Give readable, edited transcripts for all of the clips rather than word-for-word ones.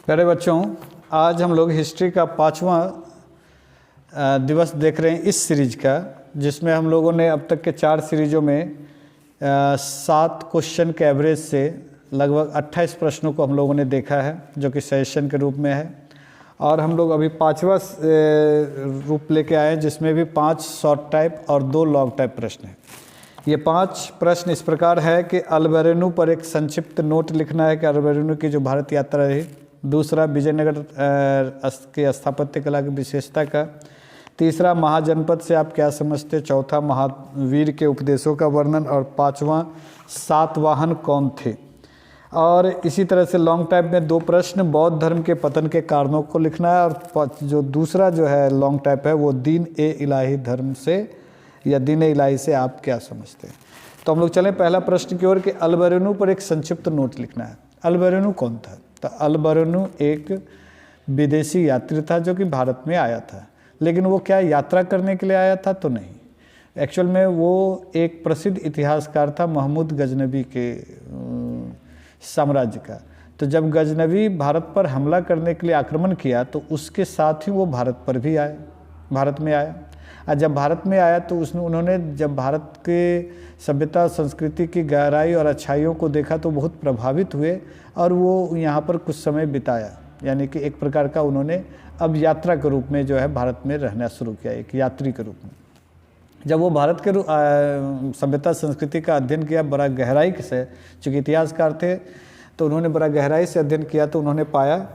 प्यारे बच्चों, आज हम लोग हिस्ट्री का 5वां दिवस देख रहे हैं इस सीरीज का, जिसमें हम लोगों ने अब तक के 4 सीरीजों में 7 क्वेश्चन के एवरेज से लगभग 28 प्रश्नों को हम लोगों ने देखा है, जो कि सजेशन के रूप में है। और हम लोग अभी 5वां रूप लेके आए हैं, जिसमें भी 5 शॉर्ट टाइप और 2 लॉन्ग टाइप प्रश्न हैं। ये 5 प्रश्न इस प्रकार है कि अल्बेरुनु पर एक संक्षिप्त नोट लिखना है कि अल्बेरुनु की जो भारत यात्रा रही। दूसरा, विजयनगर के स्थापत्य कला की विशेषता का। तीसरा, महाजनपद से आप क्या समझते। चौथा, महावीर के उपदेशों का वर्णन। और 5वां, सातवाहन कौन थे। और इसी तरह से लॉन्ग टाइप में 2 प्रश्न, बौद्ध धर्म के पतन के कारणों को लिखना है। और जो दूसरा जो है लॉन्ग टाइप है वो दीन ए इलाही धर्म से या दीन ए इलाही से आप क्या समझते हैं। तो हम लोग चलें पहला प्रश्न की ओर कि अल्बेरुनु पर एक संक्षिप्त नोट लिखना है। अल्बेरुनु कौन था। तो अल्बेरुनु एक विदेशी यात्री था जो कि भारत में आया था, लेकिन वो क्या यात्रा करने के लिए आया था तो नहीं। एक्चुअल में वो एक प्रसिद्ध इतिहासकार था महमूद गजनबी के साम्राज्य का। तो जब गजनबी भारत पर हमला करने के लिए आक्रमण किया तो उसके साथ ही वो भारत में आया। और जब भारत में आया तो उन्होंने जब भारत के सभ्यता संस्कृति की गहराई और अच्छाइयों को देखा तो बहुत प्रभावित हुए और वो यहाँ पर कुछ समय बिताया। यानी कि एक प्रकार का उन्होंने अब यात्रा के रूप में जो है भारत में रहना शुरू किया, एक यात्री के रूप में। जब वो भारत के सभ्यता संस्कृति का अध्ययन किया बड़ा गहराई से, चूँकि इतिहासकार थे तो उन्होंने बड़ा गहराई से अध्ययन किया, तो उन्होंने पाया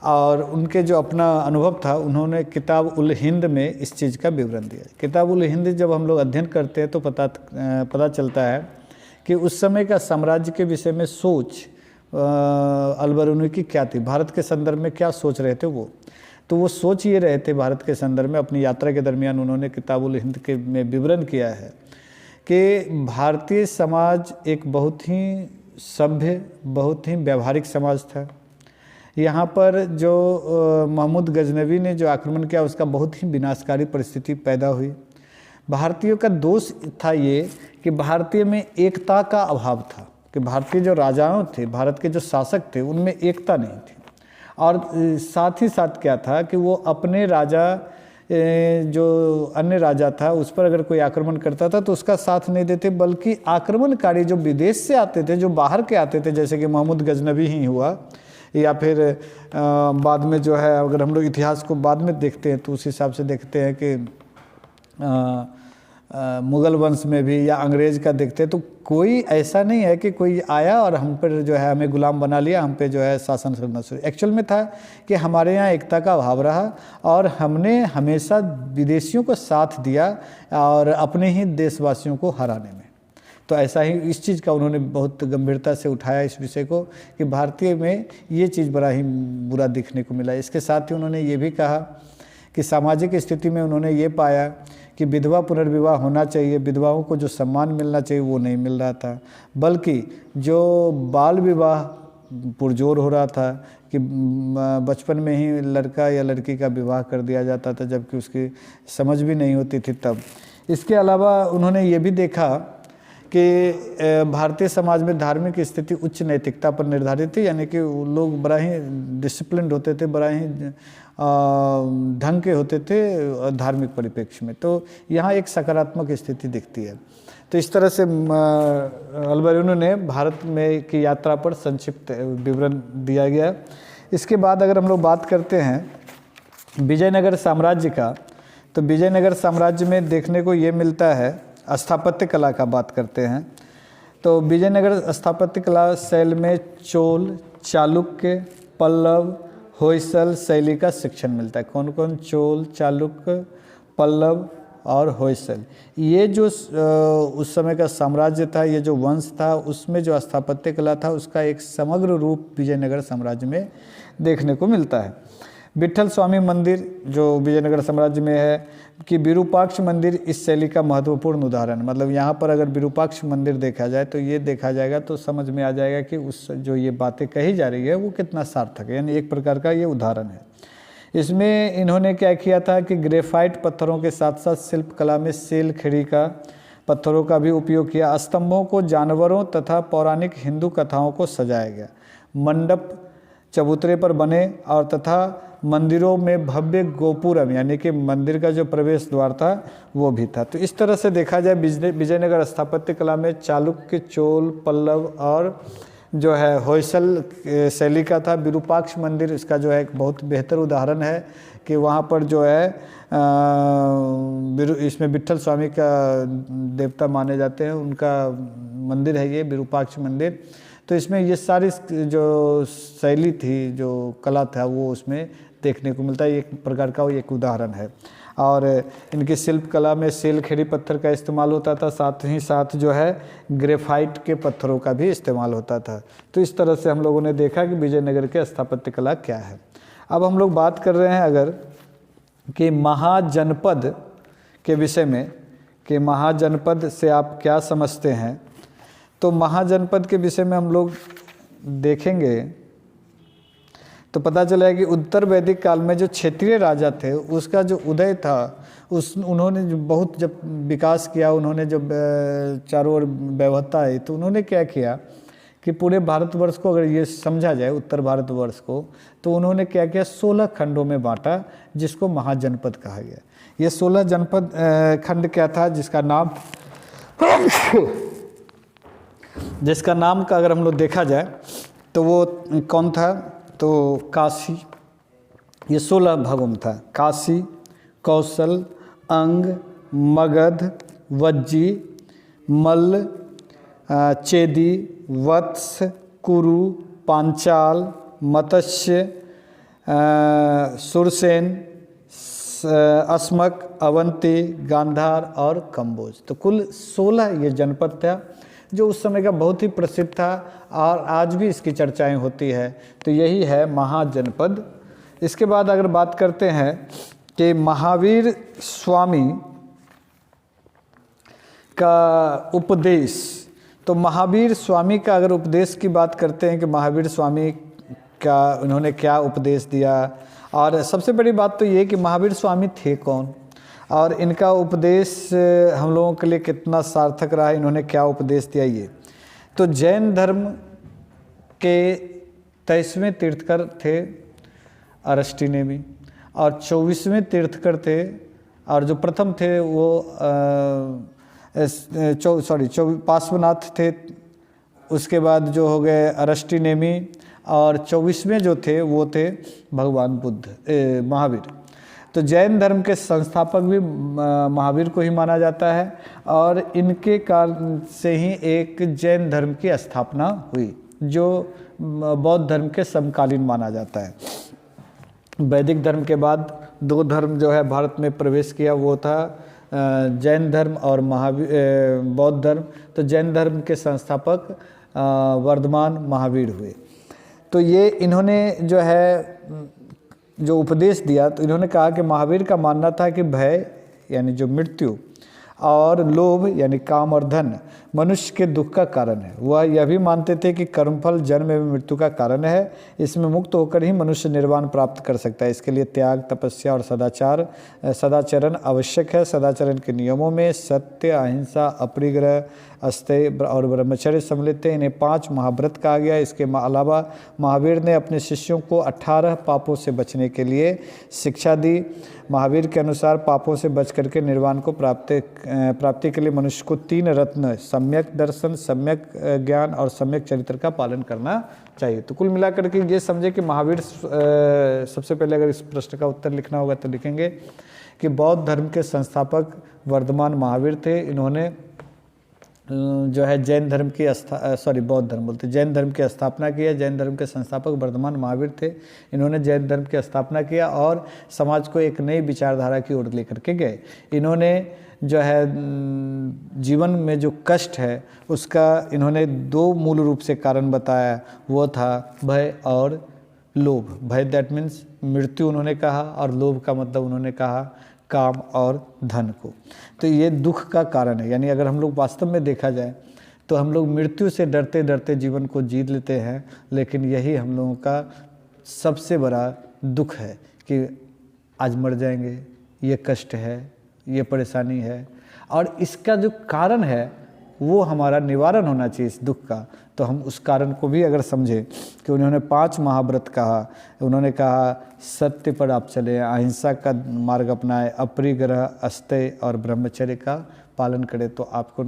और उनके जो अपना अनुभव था उन्होंने किताब उल हिंद में इस चीज़ का विवरण दिया। किताब उल हिंद जब हम लोग अध्ययन करते हैं तो पता चलता है कि उस समय का साम्राज्य के विषय में सोच अल्बेरुनु की क्या थी, भारत के संदर्भ में क्या सोच रहे थे वो। तो वो सोच ये रहे थे भारत के संदर्भ में, अपनी यात्रा के दरमियान उन्होंने किताब उल हिंद के में विवरण किया है कि भारतीय समाज एक बहुत ही सभ्य, बहुत ही व्यावहारिक समाज था। यहाँ पर जो महमूद गजनबी ने जो आक्रमण किया उसका बहुत ही विनाशकारी परिस्थिति पैदा हुई। भारतीयों का दोष था ये कि भारतीय में एकता का अभाव था, कि भारतीय जो राजाओं थे, भारत के जो शासक थे, उनमें एकता नहीं थी। और साथ ही साथ क्या था कि वो अपने राजा जो अन्य राजा था उस पर अगर कोई आक्रमण करता था तो उसका साथ नहीं देते, बल्कि आक्रमणकारी जो विदेश से आते थे, जो बाहर के आते थे, जैसे कि महमूद गजनबी ही हुआ, या फिर बाद में जो है अगर हम लोग इतिहास को बाद में देखते हैं तो उस हिसाब से देखते हैं कि मुग़ल वंश में भी या अंग्रेज़ का देखते हैं तो कोई ऐसा नहीं है कि कोई आया और हम पर जो है हमें गुलाम बना लिया, हम पे जो है शासन करना शुरू। एक्चुअल में था कि हमारे यहाँ एकता का अभाव रहा और हमने हमेशा विदेशियों को साथ दिया और अपने ही देशवासियों को हराने में। तो ऐसा ही इस चीज़ का उन्होंने बहुत गंभीरता से उठाया इस विषय को कि भारतीय में ये चीज़ बड़ा ही बुरा दिखने को मिला। इसके साथ ही उन्होंने ये भी कहा कि सामाजिक स्थिति में उन्होंने ये पाया कि विधवा पुनर्विवाह होना चाहिए, विधवाओं को जो सम्मान मिलना चाहिए वो नहीं मिल रहा था, बल्कि जो बाल विवाह पुरजोर हो रहा था कि बचपन में ही लड़का या लड़की का विवाह कर दिया जाता था जबकि उसकी समझ भी नहीं होती थी तब। इसके अलावा उन्होंने ये भी देखा कि भारतीय समाज में धार्मिक स्थिति उच्च नैतिकता पर निर्धारित थी, यानी कि लोग बड़ा ही डिसिप्लिन्ड होते थे, बड़ा ही ढंग के होते थे धार्मिक परिप्रेक्ष्य में। तो यहाँ एक सकारात्मक स्थिति दिखती है। तो इस तरह से अल्बेरुनु ने भारत में की यात्रा पर संक्षिप्त विवरण दिया गया। इसके बाद अगर हम लोग बात करते हैं विजयनगर साम्राज्य का, तो विजयनगर साम्राज्य में देखने को ये मिलता है, स्थापत्य कला का बात करते हैं तो विजयनगर स्थापत्य कला शैली में चोल, चालुक्य, पल्लव, होयसल शैली का शिक्षण मिलता है। कौन कौन? चोल, चालुक्य, पल्लव और होयसल। ये जो उस समय का साम्राज्य था, ये जो वंश था, उसमें जो स्थापत्य कला था उसका एक समग्र रूप विजयनगर साम्राज्य में देखने को मिलता है। विट्ठल स्वामी मंदिर जो विजयनगर साम्राज्य में है कि विरूपाक्ष मंदिर इस शैली का महत्वपूर्ण उदाहरण। मतलब यहाँ पर अगर विरूपाक्ष मंदिर देखा जाए तो ये देखा जाएगा तो समझ में आ जाएगा कि उस जो ये बातें कही जा रही है वो कितना सार्थक है, यानी एक प्रकार का ये उदाहरण है। इसमें इन्होंने क्या किया था कि ग्रेफाइट पत्थरों के साथ साथ शिल्पकला में सेल खड़ी का पत्थरों का भी उपयोग किया। स्तंभों को जानवरों तथा पौराणिक हिंदू कथाओं को सजाया गया। मंडप चबूतरे पर बने और तथा मंदिरों में भव्य गोपुरम यानी कि मंदिर का जो प्रवेश द्वार था वो भी था। तो इस तरह से देखा जाए विजयनगर स्थापत्य कला में चालुक्य, चोल, पल्लव और जो है होयसल शैली का था। विरूपाक्ष मंदिर इसका जो है एक बहुत बेहतर उदाहरण है कि वहाँ पर जो है इसमें विट्ठल स्वामी का देवता माने जाते हैं, उनका मंदिर है ये विरूपाक्ष मंदिर। तो इसमें ये सारी जो शैली थी, जो कला था, वो उसमें देखने को मिलता है। एक प्रकार का एक उदाहरण है। और इनकी शिल्प कला में सेलखेड़ी पत्थर का इस्तेमाल होता था, साथ ही साथ जो है ग्रेफाइट के पत्थरों का भी इस्तेमाल होता था। तो इस तरह से हम लोगों ने देखा कि विजयनगर के स्थापत्य कला क्या है। अब हम लोग बात कर रहे हैं अगर कि महाजनपद के विषय में, कि महाजनपद से आप क्या समझते हैं। तो महाजनपद के विषय में हम लोग देखेंगे तो पता चला है कि उत्तर वैदिक काल में जो क्षेत्रीय राजा थे उसका जो उदय था, उन्होंने जो बहुत जब विकास किया, उन्होंने जब चारों ओर व्यवस्था आई, तो उन्होंने क्या किया कि पूरे भारतवर्ष को अगर ये समझा जाए उत्तर भारतवर्ष को, तो उन्होंने क्या किया 16 खंडों में बांटा, जिसको महाजनपद कहा गया। ये 16 जनपद खंड क्या था, जिसका नाम का अगर हम लोग देखा जाए तो वो कौन था, तो काशी, ये 16 भागों में था। काशी, कौशल, अंग, मगध, वज्जी, मल्ल, चेदी, वत्स, कुरु, पांचाल, मत्स्य, सुरसेन, अस्मक, अवंती, गांधार और कंबोज। तो कुल 16 ये जनपद था जो उस समय का बहुत ही प्रसिद्ध था और आज भी इसकी चर्चाएं होती है। तो यही है महाजनपद। इसके बाद अगर बात करते हैं कि महावीर स्वामी का उपदेश, तो महावीर स्वामी का अगर उपदेश की बात करते हैं कि महावीर स्वामी का उन्होंने क्या उपदेश दिया, और सबसे बड़ी बात तो ये कि महावीर स्वामी थे कौन और इनका उपदेश हम लोगों के लिए कितना सार्थक रहा, इन्होंने क्या उपदेश दिया। ये तो जैन धर्म के 23वें तीर्थकर थे अरस्टी नेमी, और 24वें तीर्थकर थे, और जो प्रथम थे वो पार्श्वनाथ थे। उसके बाद जो हो गए अरस्टी नेमी, और 24वें जो थे वो थे भगवान बुद्ध महावीर। तो जैन धर्म के संस्थापक भी महावीर को ही माना जाता है, और इनके कारण से ही एक जैन धर्म की स्थापना हुई जो बौद्ध धर्म के समकालीन माना जाता है। वैदिक धर्म के बाद 2 धर्म जो है भारत में प्रवेश किया, वो था जैन धर्म और बौद्ध धर्म। तो जैन धर्म के संस्थापक वर्धमान महावीर हुए। तो ये इन्होंने जो है जो उपदेश दिया, तो इन्होंने कहा कि महावीर का मानना था कि भय यानी जो मृत्यु और लोभ यानी काम और धन मनुष्य के दुख का कारण है। वह यह भी मानते थे कि कर्मफल जन्म एवं मृत्यु का कारण है, इसमें मुक्त होकर ही मनुष्य निर्वाण प्राप्त कर सकता है। इसके लिए त्याग, तपस्या और सदाचरण आवश्यक है। सदाचरण के नियमों में सत्य, अहिंसा, अपरिग्रह, अस्तेय और ब्रह्मचर्य सम्मिलित है। इन्हें 5 महाव्रत कहा गया। इसके अलावा महावीर ने अपने शिष्यों को 18 पापों से बचने के लिए शिक्षा दी। महावीर के अनुसार पापों से बच करके निर्वाण को प्राप्ति के लिए मनुष्य को 3 रत्न सम्यक दर्शन, सम्यक ज्ञान और सम्यक चरित्र का पालन करना चाहिए। तो कुल मिलाकर के ये समझे कि महावीर, सबसे पहले अगर इस प्रश्न का उत्तर लिखना होगा तो लिखेंगे कि बौद्ध धर्म के संस्थापक वर्धमान महावीर थे। इन्होंने जो है जैन धर्म की जैन धर्म की स्थापना किया। जैन धर्म के संस्थापक वर्धमान महावीर थे। इन्होंने जैन धर्म की स्थापना किया और समाज को एक नई विचारधारा की ओर लेकर के गए। इन्होंने जो है जीवन में जो कष्ट है उसका इन्होंने 2 मूल रूप से कारण बताया, वो था भय और लोभ। भय दैट मीन्स मृत्यु उन्होंने कहा, और लोभ का मतलब उन्होंने कहा काम और धन को। तो ये दुख का कारण है। यानी अगर हम लोग वास्तव में देखा जाए तो हम लोग मृत्यु से डरते डरते जीवन को जी लेते हैं, लेकिन यही हम लोगों का सबसे बड़ा दुख है कि आज मर जाएंगे, ये कष्ट है, ये परेशानी है। और इसका जो कारण है वो हमारा निवारण होना चाहिए इस दुख का। तो हम उस कारण को भी अगर समझें कि उन्होंने 5 महाव्रत कहा, उन्होंने कहा सत्य पर आप चले, अहिंसा का मार्ग अपनाएं, अपरिग्रह, अस्तेय और ब्रह्मचर्य का पालन करें, तो आपको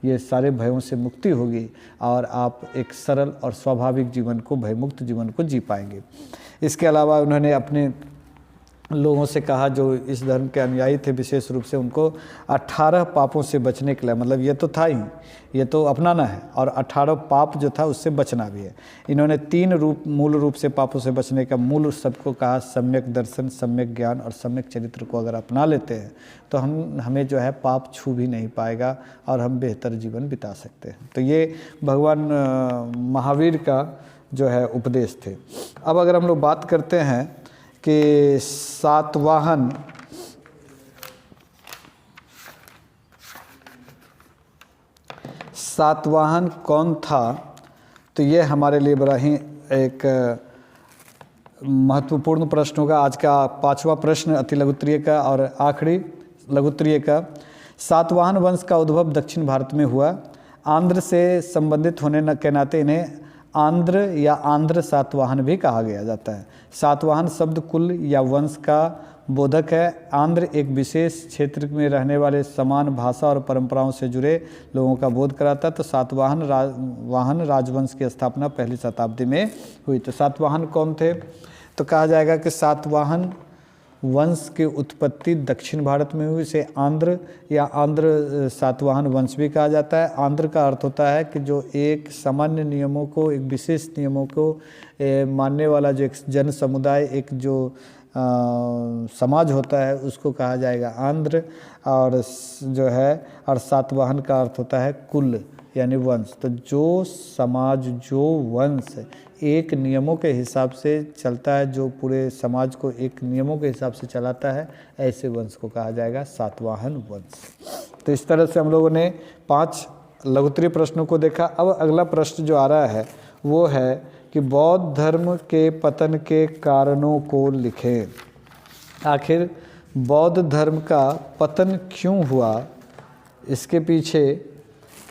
ये सारे भयों से मुक्ति होगी और आप एक सरल और स्वाभाविक जीवन को, भयमुक्त जीवन को जी पाएंगे। इसके अलावा उन्होंने अपने लोगों से कहा जो इस धर्म के अनुयायी थे, विशेष रूप से उनको 18 पापों से बचने के लिए, मतलब ये तो था ही, ये तो अपनाना है, और 18 पाप जो था उससे बचना भी है। इन्होंने 3 मूल रूप से पापों से बचने का मूल सबको कहा, सम्यक दर्शन, सम्यक ज्ञान और सम्यक चरित्र को अगर अपना लेते हैं तो हमें जो है पाप छू भी नहीं पाएगा और हम बेहतर जीवन बिता सकते हैं। तो ये भगवान महावीर का जो है उपदेश थे। अब अगर हम लोग बात करते हैं कि सातवाहन कौन था, तो ये हमारे लिए बड़ा ही एक महत्वपूर्ण प्रश्न होगा। आज का 5वां प्रश्न अति लघुत्तरीय का और आखिरी लघुत्तरीय का। सातवाहन वंश का उद्भव दक्षिण भारत में हुआ। आंध्र से संबंधित होने के नाते इन्हें आंध्र या आंध्र सातवाहन भी कहा गया जाता है। सातवाहन शब्द कुल या वंश का बोधक है। आंध्र एक विशेष क्षेत्र में रहने वाले समान भाषा और परंपराओं से जुड़े लोगों का बोध कराता है। तो सातवाहन राजवंश की स्थापना 1ली शताब्दी में हुई। तो सातवाहन कौन थे, तो कहा जाएगा कि सातवाहन वंश की उत्पत्ति दक्षिण भारत में हुई। इसे आंध्र या आंध्र सातवाहन वंश भी कहा जाता है। आंध्र का अर्थ होता है कि जो एक सामान्य नियमों को, एक विशेष नियमों को मानने वाला जो एक जन समुदाय, एक जो समाज होता है, उसको कहा जाएगा आंध्र। और जो है और सातवाहन का अर्थ होता है कुल यानी वंश। तो जो समाज, जो वंश एक नियमों के हिसाब से चलता है, जो पूरे समाज को एक नियमों के हिसाब से चलाता है, ऐसे वंश को कहा जाएगा सातवाहन वंश। तो इस तरह से हम लोगों ने 5 लघुत्तरीय प्रश्नों को देखा। अब अगला प्रश्न जो आ रहा है वो है कि बौद्ध धर्म के पतन के कारणों को लिखें। आखिर बौद्ध धर्म का पतन क्यों हुआ, इसके पीछे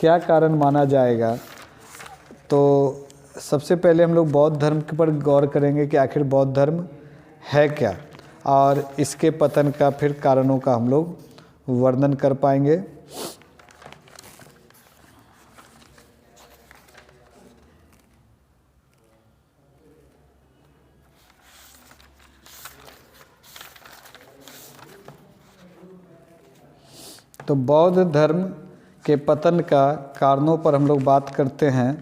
क्या कारण माना जाएगा। तो सबसे पहले हम लोग बौद्ध धर्म के पर गौर करेंगे कि आखिर बौद्ध धर्म है क्या, और इसके पतन का फिर कारणों का हम लोग वर्णन कर पाएंगे। तो बौद्ध धर्म के पतन का कारणों पर हम लोग बात करते हैं।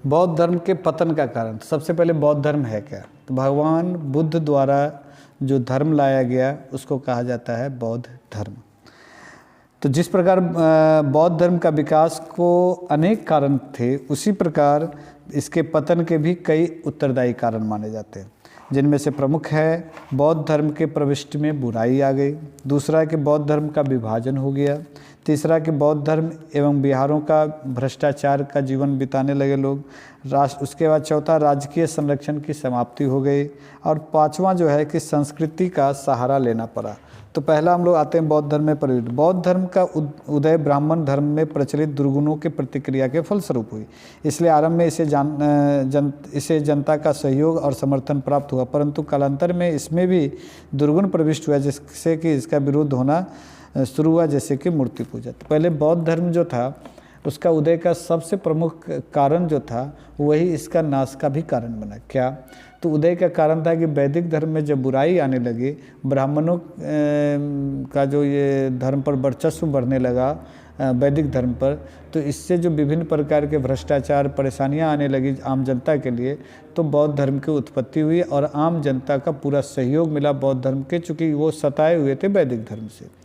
बौद्ध धर्म के पतन का कारण, सबसे पहले बौद्ध धर्म है क्या, तो भगवान बुद्ध द्वारा जो धर्म लाया गया उसको कहा जाता है बौद्ध धर्म। तो जिस प्रकार बौद्ध धर्म का विकास को अनेक कारण थे, उसी प्रकार इसके पतन के भी कई उत्तरदायी कारण माने जाते हैं, जिनमें से प्रमुख है बौद्ध धर्म के प्रविष्टि में बुराई आ गई। दूसरा है कि बौद्ध धर्म का विभाजन हो गया। तीसरा कि बौद्ध धर्म एवं बिहारों का भ्रष्टाचार का जीवन बिताने लगे लोग। उसके बाद चौथा राजकीय संरक्षण की समाप्ति हो गई। और 5वां जो है कि संस्कृति का सहारा लेना पड़ा। तो पहला हम लोग आते हैं बौद्ध धर्म में परिवर्तन। बौद्ध धर्म का उदय ब्राह्मण धर्म में प्रचलित दुर्गुणों के प्रतिक्रिया के फलस्वरूप हुई, इसलिए आरंभ में इसे जनता का सहयोग और समर्थन प्राप्त हुआ, परंतु कालांतर में इसमें भी दुर्गुण प्रविष्ट हुआ, जिससे कि इसका विरोध होना शुरू हुआ, जैसे कि मूर्ति पूजा। तो पहले बौद्ध धर्म जो था उसका उदय का सबसे प्रमुख कारण जो था वही इसका नाश का भी कारण बना। क्या, तो उदय का कारण था कि वैदिक धर्म में जब बुराई आने लगी, ब्राह्मणों का जो ये धर्म पर वर्चस्व बढ़ने लगा वैदिक धर्म पर, तो इससे जो विभिन्न प्रकार के भ्रष्टाचार परेशानियां आने लगी आम जनता के लिए, तो बौद्ध धर्म की उत्पत्ति हुई और आम जनता का पूरा सहयोग मिला बौद्ध धर्म के, चूँकि वो सताए हुए थे वैदिक धर्म से।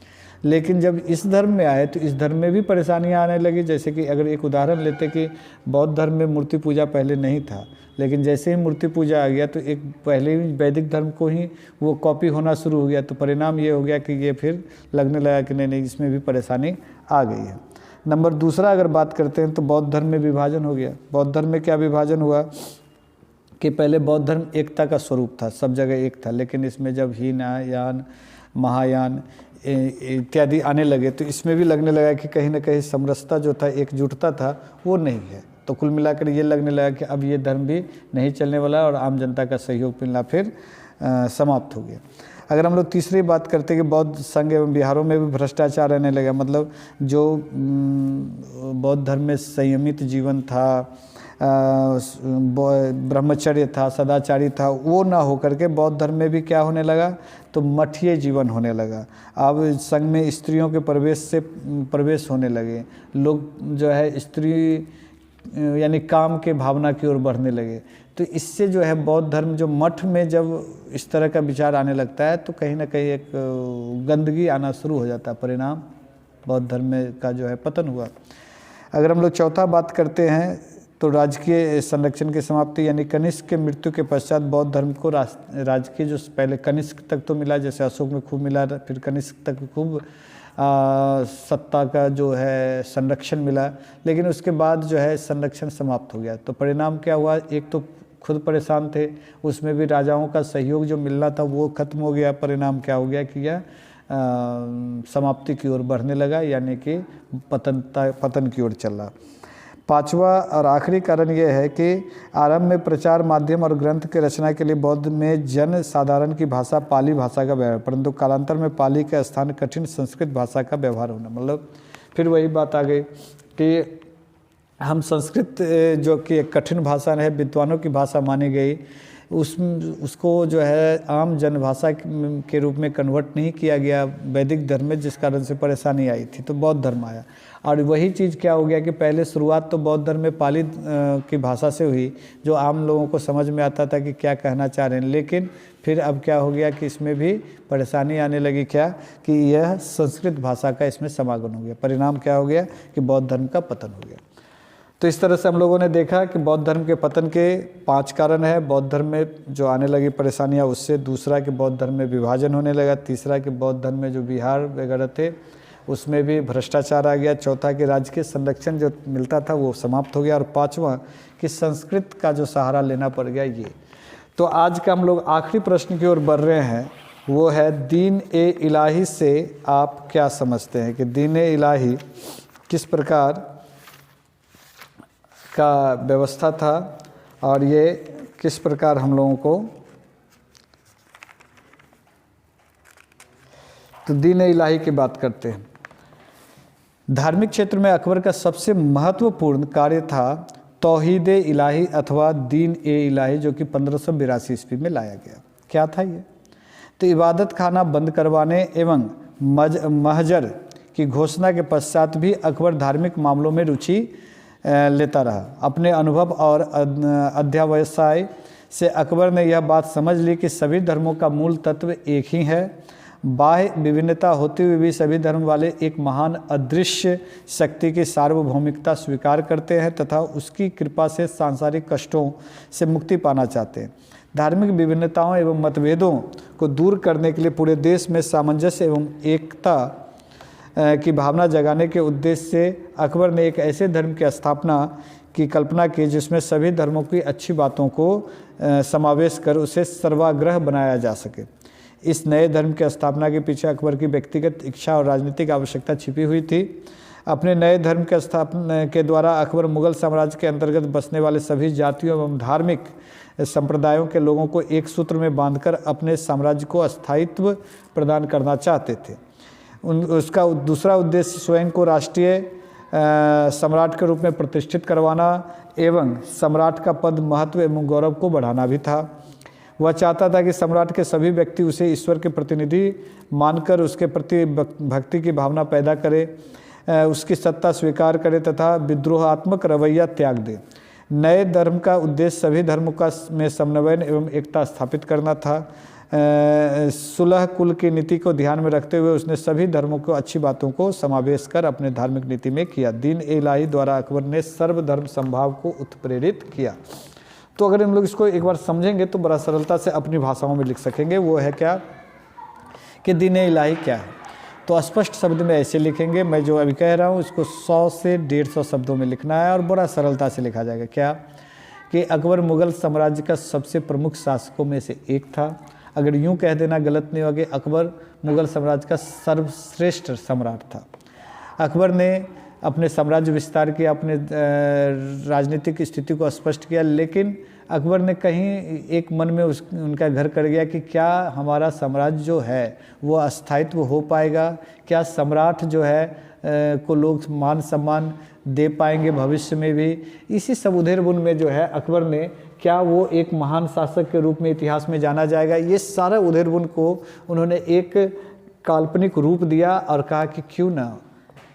लेकिन जब इस धर्म में आए तो इस धर्म में भी परेशानियां आने लगी। जैसे कि अगर एक उदाहरण लेते कि बौद्ध धर्म में मूर्ति पूजा पहले नहीं था, लेकिन जैसे ही मूर्ति पूजा आ गया तो एक पहले ही वैदिक धर्म को ही वो कॉपी होना शुरू हो गया। तो परिणाम ये हो गया कि ये फिर लगने लगा कि नहीं इसमें भी परेशानी आ गई है। नंबर दूसरा अगर बात करते हैं तो बौद्ध धर्म में विभाजन हो गया। बौद्ध धर्म में क्या विभाजन हुआ कि पहले बौद्ध धर्म एकता का स्वरूप था, सब जगह एक था, लेकिन इसमें जब हीनयान, महायान इत्यादि आने लगे तो इसमें भी लगने लगा कि कहीं ना कहीं समरसता जो था, एकजुटता था, वो नहीं है। तो कुल मिलाकर ये लगने लगा कि अब ये धर्म भी नहीं चलने वाला और आम जनता का सहयोग मिलना फिर समाप्त हो गया। अगर हम लोग तीसरी बात करते हैं कि बौद्ध संघ एवं विहारों में भी भ्रष्टाचार रहने लगा, मतलब जो बौद्ध धर्म में संयमित जीवन था, ब्रह्मचर्य था, सदाचारी था, वो ना होकर के बौद्ध धर्म में भी क्या होने लगा, तो मठीय जीवन होने लगा। अब संघ में स्त्रियों के प्रवेश होने लगे, लोग जो है स्त्री यानी काम के भावना की ओर बढ़ने लगे। तो इससे जो है बौद्ध धर्म जो मठ में जब इस तरह का विचार आने लगता है तो कहीं ना कहीं एक गंदगी आना शुरू हो जाता है, परिणाम बौद्ध धर्म में का जो है पतन हुआ। अगर हम लोग चौथा बात करते हैं तो राजकीय संरक्षण की समाप्ति, यानी कनिष्क के मृत्यु के पश्चात बौद्ध धर्म को राजकीय जो पहले कनिष्क तक तो मिला, जैसे अशोक में खूब मिला, फिर कनिष्क तक खूब सत्ता का जो है संरक्षण मिला, लेकिन उसके बाद जो है संरक्षण समाप्त हो गया। तो परिणाम क्या हुआ, एक तो खुद परेशान थे, उसमें भी राजाओं का सहयोग जो मिलना था वो खत्म हो गया। परिणाम क्या हो गया कि यह समाप्ति की ओर बढ़ने लगा, यानी कि पतन की ओर चल रहा। पांचवा और आखिरी कारण यह है कि आरंभ में प्रचार माध्यम और ग्रंथ के रचना के लिए बौद्ध में जन साधारण की भाषा पाली भाषा का व्यवहार, परंतु कालांतर में पाली का स्थान कठिन संस्कृत भाषा का व्यवहार होना। मतलब फिर वही बात आ गई कि हम संस्कृत जो कि एक कठिन भाषा है, विद्वानों की भाषा मानी गई, उसको जो है आम जनभाषा के रूप में कन्वर्ट नहीं किया गया वैदिक धर्म में, जिस कारण से परेशानी आई थी। तो बौद्ध धर्म आया और वही चीज़ क्या हो गया कि पहले शुरुआत तो बौद्ध धर्म में पाली की भाषा से हुई, जो आम लोगों को समझ में आता था कि क्या कहना चाह रहे हैं, लेकिन फिर अब क्या हो गया कि इसमें भी परेशानी आने लगी, क्या कि यह संस्कृत भाषा का इसमें समागम हो गया। परिणाम क्या हो गया कि बौद्ध धर्म का पतन हो गया। तो इस तरह से हम लोगों ने देखा कि बौद्ध धर्म के पतन के 5 कारण है। बौद्ध धर्म में जो आने लगी परेशानियां, उससे दूसरा कि बौद्ध धर्म में विभाजन होने लगा, तीसरा कि बौद्ध धर्म में जो विहार वगैरह थे उसमें भी भ्रष्टाचार आ गया, चौथा कि राजकीय संरक्षण जो मिलता था वो समाप्त हो गया, और पांचवा कि संस्कृत का जो सहारा लेना पड़ गया ये। तो आज का हम लोग आखिरी प्रश्न की ओर बढ़ रहे हैं, वो है दीन ए इलाही से आप क्या समझते हैं कि दीन ए इलाही किस प्रकार का व्यवस्था था और ये किस प्रकार हम लोगों को, तो दीन ए इलाही की बात करते हैं। धार्मिक क्षेत्र में अकबर का सबसे महत्वपूर्ण कार्य था तौहीद ए इलाही अथवा दीन ए इलाही, जो कि 1582 ईस्वी में लाया गया। क्या था ये, तो इबादत खाना बंद करवाने एवं महजर की घोषणा के पश्चात भी अकबर धार्मिक मामलों में रुचि लेता रहा। अपने अनुभव और अध्यावसाय से अकबर ने यह बात समझ ली कि सभी धर्मों का मूल तत्व एक ही है। बाह्य विभिन्नता होते हुए भी सभी धर्म वाले एक महान अदृश्य शक्ति की सार्वभौमिकता स्वीकार करते हैं तथा उसकी कृपा से सांसारिक कष्टों से मुक्ति पाना चाहते हैं। धार्मिक विभिन्नताओं एवं मतभेदों को दूर करने के लिए पूरे देश में सामंजस्य एवं एकता की भावना जगाने के उद्देश्य से अकबर ने एक ऐसे धर्म की स्थापना की कल्पना की जिसमें सभी धर्मों की अच्छी बातों को समावेश कर उसे सर्वाग्रह बनाया जा सके। इस नए धर्म की स्थापना के पीछे अकबर की व्यक्तिगत इच्छा और राजनीतिक आवश्यकता छिपी हुई थी। अपने नए धर्म के स्थापना के द्वारा अकबर मुगल साम्राज्य के अंतर्गत बसने वाले सभी जातियों एवं धार्मिक संप्रदायों के लोगों को एक सूत्र में बांधकर अपने साम्राज्य को स्थायित्व प्रदान करना चाहते थे। उसका दूसरा उद्देश्य स्वयं को राष्ट्रीय सम्राट के रूप में प्रतिष्ठित करवाना एवं सम्राट का पद महत्व एवं गौरव को बढ़ाना भी था। वह चाहता था कि सम्राट के सभी व्यक्ति उसे ईश्वर के प्रतिनिधि मानकर उसके प्रति भक्ति की भावना पैदा करे, उसकी सत्ता स्वीकार करे तथा विद्रोहात्मक रवैया त्याग दे। नए धर्म का उद्देश्य सभी धर्मों का में समन्वय एवं एकता स्थापित करना था। सुलह कुल की नीति को ध्यान में रखते हुए उसने सभी धर्मों को अच्छी बातों को समावेश कर अपने धार्मिक नीति में किया। दीन ए इलाही द्वारा अकबर ने सर्वधर्म संभाव को उत्प्रेरित किया। तो अगर हम लोग इसको एक बार समझेंगे तो बड़ा सरलता से अपनी भाषाओं में लिख सकेंगे। वो है क्या कि दीन ए इलाही क्या है। तो स्पष्ट शब्द में ऐसे लिखेंगे, मैं जो अभी कह रहा हूँ उसको 100 से 150 शब्दों में लिखना है और बड़ा सरलता से लिखा जाएगा। क्या कि अकबर मुग़ल साम्राज्य का सबसे प्रमुख शासकों में से एक था। अगर यूँ कह देना गलत नहीं होगा, अकबर मुग़ल साम्राज्य का सर्वश्रेष्ठ सम्राट था। अकबर ने अपने साम्राज्य विस्तार किया, अपने राजनीतिक स्थिति को स्पष्ट किया, लेकिन अकबर ने कहीं एक मन में उनका घर कर गया कि क्या हमारा साम्राज्य जो है वो अस्थायित्व हो पाएगा, क्या सम्राट जो है को लोग मान सम्मान दे पाएंगे भविष्य में भी। इसी सब उधेड़-बुन में जो है अकबर ने, क्या वो एक महान शासक के रूप में इतिहास में जाना जाएगा, ये सारा उधेड़-बुन को उन्होंने एक काल्पनिक रूप दिया और कहा कि क्यों ना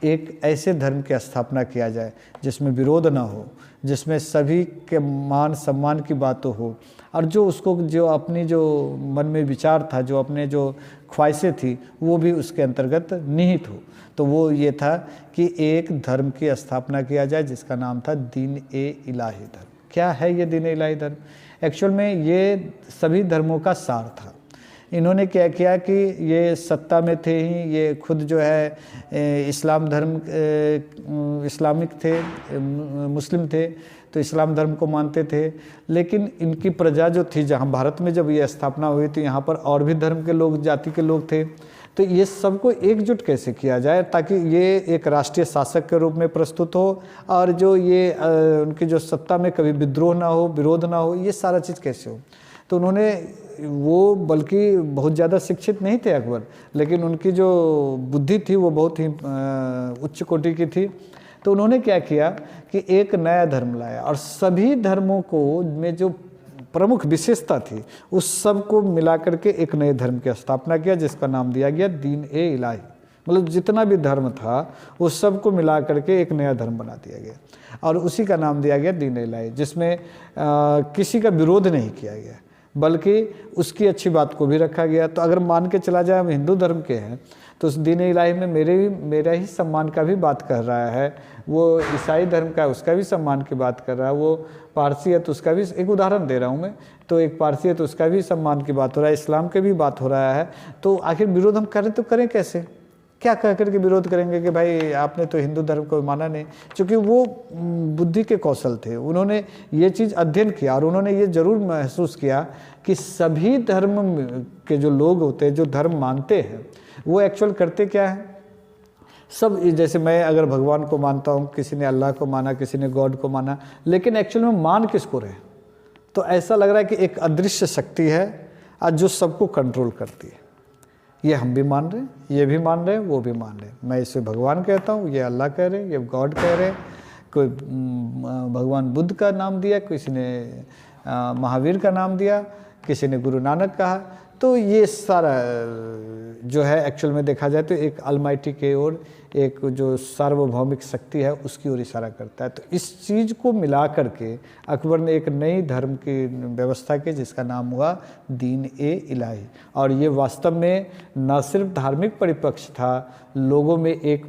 एक ऐसे धर्म की स्थापना किया जाए जिसमें विरोध ना हो, जिसमें सभी के मान सम्मान की बातों हो, और जो उसको जो अपनी जो मन में विचार था, जो अपने जो ख्वाहिशें थी, वो भी उसके अंतर्गत निहित हो। तो वो ये था कि एक धर्म की स्थापना किया जाए जिसका नाम था दीन ए इलाही धर्म। क्या है ये दीन ए इलाही धर्म? एक्चुअल में ये सभी धर्मों का सार था। इन्होंने क्या किया कि ये सत्ता में थे ही, ये खुद जो है इस्लाम धर्म इस्लामिक थे, मुस्लिम थे, तो इस्लाम धर्म को मानते थे। लेकिन इनकी प्रजा जो थी, जहाँ भारत में जब ये स्थापना हुई थी, यहाँ पर और भी धर्म के लोग, जाति के लोग थे। तो ये सबको एकजुट कैसे किया जाए ताकि ये एक राष्ट्रीय शासक के रूप में प्रस्तुत हो, और जो ये उनकी जो सत्ता में कभी विद्रोह ना हो, विरोध ना हो, ये सारा चीज़ कैसे हो। तो उन्होंने वो, बल्कि बहुत ज़्यादा शिक्षित नहीं थे अकबर, लेकिन उनकी जो बुद्धि थी वो बहुत ही उच्च कोटि की थी। तो उन्होंने क्या किया कि एक नया धर्म लाया और सभी धर्मों को में जो प्रमुख विशेषता थी उस सब को मिला करके एक नए धर्म की स्थापना किया, जिसका नाम दिया गया दीन ए इलाही। मतलब जितना भी धर्म था उस सब को मिला करके एक नया धर्म बना दिया गया और उसी का नाम दिया गया दीन ए इलाही, जिसमें किसी का विरोध नहीं किया गया, बल्कि उसकी अच्छी बात को भी रखा गया। तो अगर मान के चला जाए हम हिंदू धर्म के हैं, तो उस दीन ए इलाही में मेरा ही सम्मान का भी बात कर रहा है, वो ईसाई धर्म का है उसका भी सम्मान की बात कर रहा है, वो पारसी है तो उसका भी, एक उदाहरण दे रहा हूँ मैं, तो एक पारसी है तो उसका भी सम्मान की बात हो रहा है, इस्लाम के भी बात हो रहा है। तो आखिर विरोध हम करें तो करें कैसे? क्या कह करके विरोध करेंगे कि भाई आपने तो हिंदू धर्म को माना नहीं? क्योंकि वो बुद्धि के कौशल थे, उन्होंने ये चीज़ अध्ययन किया और उन्होंने ये ज़रूर महसूस किया कि सभी धर्म के जो लोग होते हैं, जो धर्म मानते हैं, वो एक्चुअल करते क्या है। सब, जैसे मैं अगर भगवान को मानता हूँ, किसी ने अल्लाह को माना, किसी ने गॉड को माना, लेकिन एक्चुअल में मान किसको रहे? तो ऐसा लग रहा है कि एक अदृश्य शक्ति है आज जो सबको कंट्रोल करती है। ये हम भी मान रहे हैं, ये भी मान रहे हैं, वो भी मान रहे हैं। मैं इसे भगवान कहता हूँ, ये अल्लाह कह रहे हैं, ये गॉड कह रहे हैं, कोई भगवान बुद्ध का नाम दिया, किसी ने महावीर का नाम दिया, किसी ने गुरु नानक कहा। तो ये सारा जो है एक्चुअल में देखा जाए तो एक अलमाइटी के ओर, एक जो सार्वभौमिक शक्ति है उसकी ओर इशारा करता है। तो इस चीज़ को मिला करके अकबर ने एक नई धर्म की व्यवस्था की जिसका नाम हुआ दीन ए इलाही। और ये वास्तव में न सिर्फ धार्मिक परिपक्ष था, लोगों में एक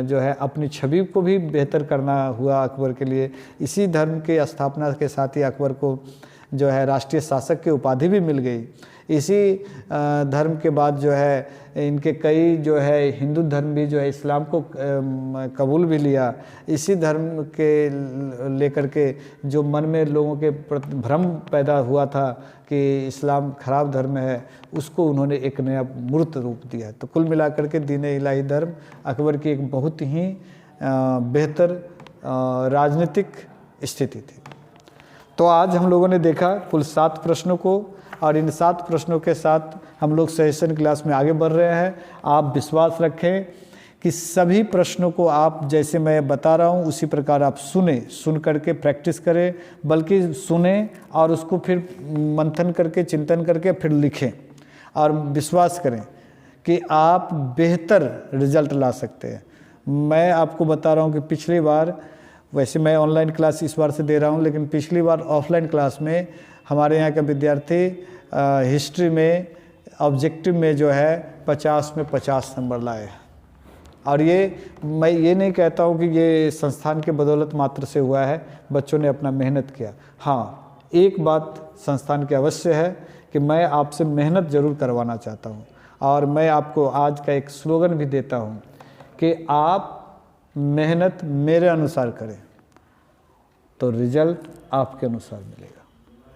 जो है अपनी छवि को भी बेहतर करना हुआ अकबर के लिए। इसी धर्म के स्थापना के साथ ही अकबर को जो है राष्ट्रीय शासक की उपाधि भी मिल गई। इसी धर्म के बाद जो है इनके कई जो है हिंदू धर्म भी जो है इस्लाम को कबूल भी लिया। इसी धर्म के लेकर के जो मन में लोगों के भ्रम पैदा हुआ था कि इस्लाम खराब धर्म है, उसको उन्होंने एक नया मूर्त रूप दिया। तो कुल मिलाकर के दीन ए इलाही धर्म अकबर की एक बहुत ही बेहतर राजनीतिक स्थिति थी। तो आज हम लोगों ने देखा कुल 7 प्रश्नों को, और इन 7 प्रश्नों के साथ हम लोग सेशन क्लास में आगे बढ़ रहे हैं। आप विश्वास रखें कि सभी प्रश्नों को आप जैसे मैं बता रहा हूँ उसी प्रकार आप सुन करके प्रैक्टिस करें, बल्कि सुने और उसको फिर मंथन करके, चिंतन करके फिर लिखें, और विश्वास करें कि आप बेहतर रिजल्ट ला सकते हैं। मैं आपको बता रहा हूँ कि पिछली बार, वैसे मैं ऑनलाइन क्लास इस बार से दे रहा हूँ, लेकिन पिछली बार ऑफलाइन क्लास में हमारे यहाँ का विद्यार्थी हिस्ट्री में ऑब्जेक्टिव में जो है 50 में 50 नंबर लाए। और ये मैं ये नहीं कहता हूँ कि ये संस्थान के बदौलत मात्र से हुआ है, बच्चों ने अपना मेहनत किया। हाँ, एक बात संस्थान की अवश्य है कि मैं आपसे मेहनत ज़रूर करवाना चाहता हूँ, और मैं आपको आज का एक स्लोगन भी देता हूँ कि आप मेहनत मेरे अनुसार करें तो रिजल्ट आपके अनुसार मिलेगा।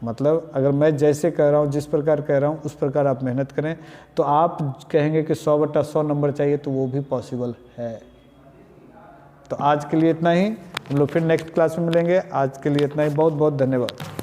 मतलब अगर मैं जैसे कह रहा हूँ, जिस प्रकार कह रहा हूँ, उस प्रकार आप मेहनत करें तो आप कहेंगे कि 100/100 नंबर चाहिए, तो वो भी पॉसिबल है। तो आज के लिए इतना ही, हम लोग फिर नेक्स्ट क्लास में मिलेंगे। आज के लिए इतना ही, बहुत बहुत धन्यवाद।